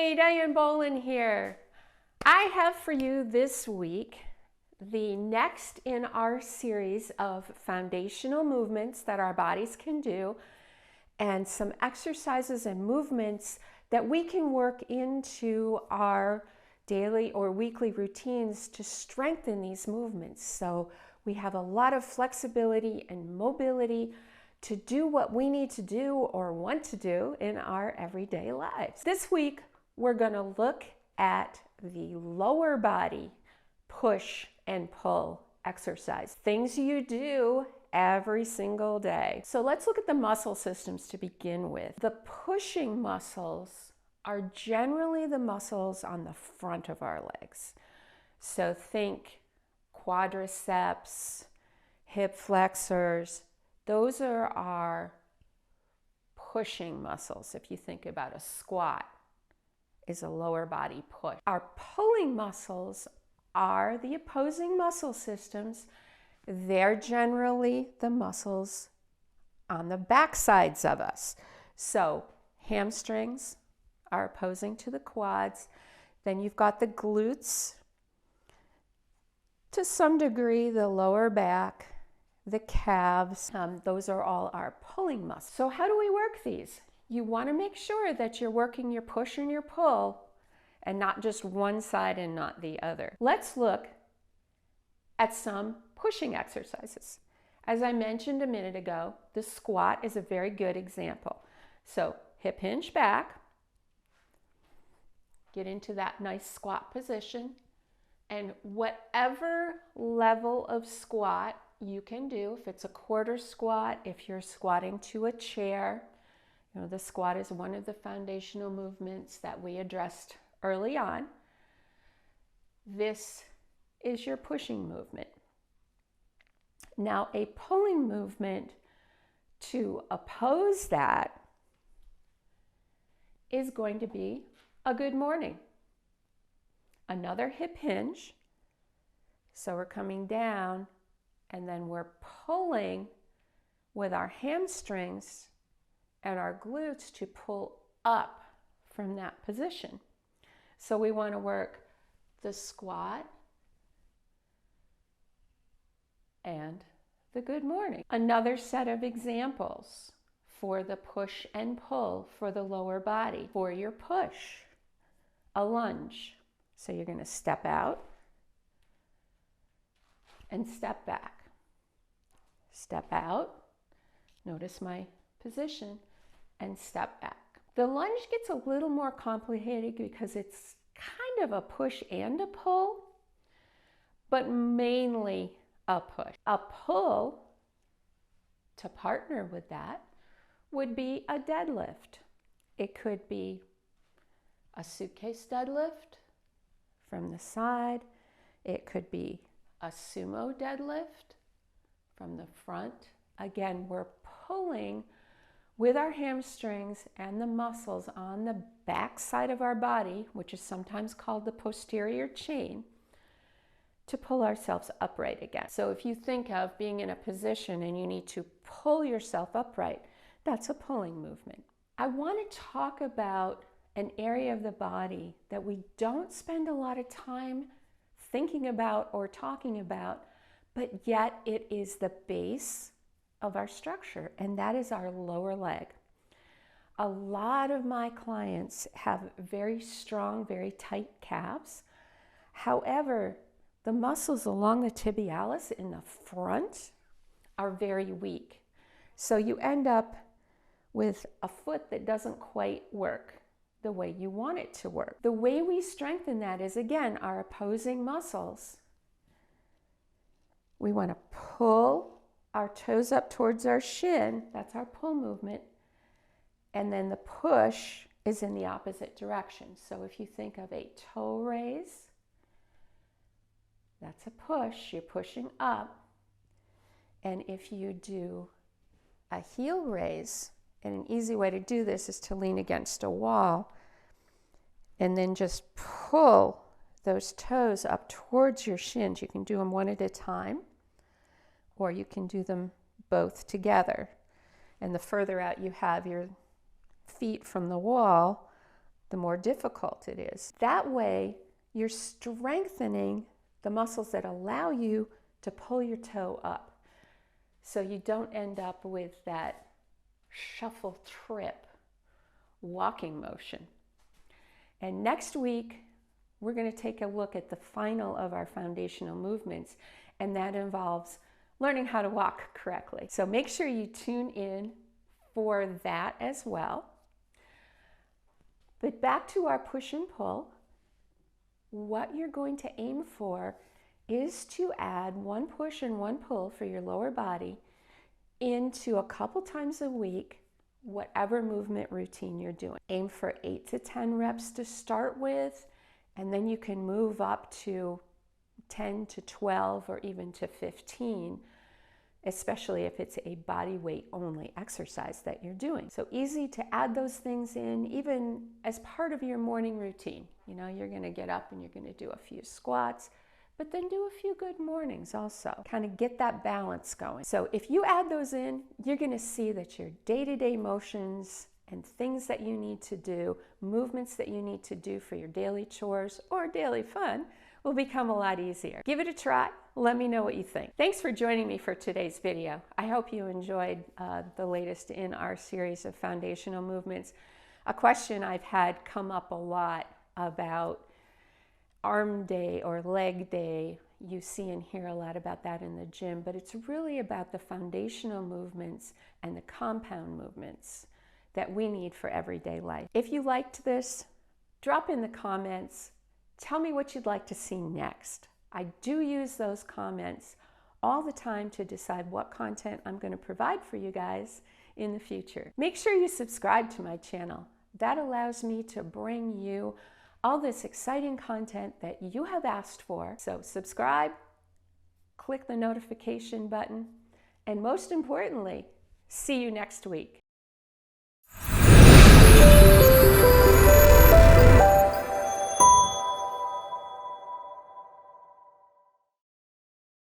Hey, Diane Bolin here. I have for you this week the next in our series of foundational movements that our bodies can do and some exercises and movements that we can work into our daily or weekly routines to strengthen these movements. So we have a lot of flexibility and mobility to do what we need to do or want to do in our everyday lives. This week, we're going to look at the lower body push and pull exercise, things you do every single day. So let's look at the muscle systems to begin with. The pushing muscles are generally the muscles on the front of our legs. So think quadriceps, hip flexors. Those are our pushing muscles. If you think about a squat is a lower body push. Our pulling muscles are the opposing muscle systems. They're generally the muscles on the back sides of us. So hamstrings are opposing to the quads. Then you've got the glutes, to some degree the lower back, the calves. Those are all our pulling muscles. So how do we work these? You want to make sure that you're working your push and your pull and not just one side and not the other. Let's look at some pushing exercises. As I mentioned a minute ago, the squat is a very good example. So hip hinge back, get into that nice squat position, and whatever level of squat you can do, if it's a quarter squat, if you're squatting to a chair, you know, the squat is one of the foundational movements that we addressed early on. This is your pushing movement. Now, a pulling movement to oppose that is going to be a good morning. Another hip hinge. So we're coming down and then we're pulling with our hamstrings and our glutes to pull up from that position. So we want to work the squat and the good morning. Another set of examples for the push and pull for the lower body. For your push, a lunge. So you're going to step out and step back. Step out, notice my position, and step back. The lunge gets a little more complicated because it's kind of a push and a pull, but mainly a push. A pull, to partner with that, would be a deadlift. It could be a suitcase deadlift from the side. It could be a sumo deadlift from the front. Again, we're pulling with our hamstrings and the muscles on the back side of our body, which is sometimes called the posterior chain, to pull ourselves upright again. So if you think of being in a position and you need to pull yourself upright, that's a pulling movement. I want to talk about an area of the body that we don't spend a lot of time thinking about or talking about, but yet it is the base of our structure, and that is our lower leg. A lot of my clients have very strong, very tight calves. However, the muscles along the tibialis in the front are very weak. So you end up with a foot that doesn't quite work the way you want it to work. The way we strengthen that is, again, our opposing muscles. We want to pull our toes up towards our shin. That's our pull movement. And then the push is in the opposite direction. So if you think of a toe raise, that's a push. You're pushing up. And if you do a heel raise, and an easy way to do this is to lean against a wall and then just pull those toes up towards your shins. You can do them one at a time, or you can do them both together. And the further out you have your feet from the wall, the more difficult it is. That way, you're strengthening the muscles that allow you to pull your toe up, so you don't end up with that shuffle trip walking motion. And next week, we're going to take a look at the final of our foundational movements, and that involves learning how to walk correctly. So make sure you tune in for that as well. But back to our push and pull, what you're going to aim for is to add one push and one pull for your lower body into a couple times a week, whatever movement routine you're doing. Aim for 8 to 10 reps to start with, and then you can move up to 10 to 12 or even to 15, especially if it's a body weight only exercise that you're doing. So easy to add those things in, even as part of your morning routine. You know, you're gonna get up and you're gonna do a few squats, but then do a few good mornings also. Kind of get that balance going. So if you add those in, you're gonna see that your day-to-day motions and things that you need to do, movements that you need to do for your daily chores or daily fun, will become a lot easier. Give it a try. Let me know what you think. Thanks for joining me for today's video. I hope you enjoyed the latest in our series of foundational movements. A question I've had come up a lot about arm day or leg day. You see and hear a lot about that in the gym, but it's really about the foundational movements and the compound movements that we need for everyday life. If you liked this, drop in the comments. Tell me what you'd like to see next. I do use those comments all the time to decide what content I'm going to provide for you guys in the future. Make sure you subscribe to my channel. That allows me to bring you all this exciting content that you have asked for. So subscribe, click the notification button, and most importantly, see you next week.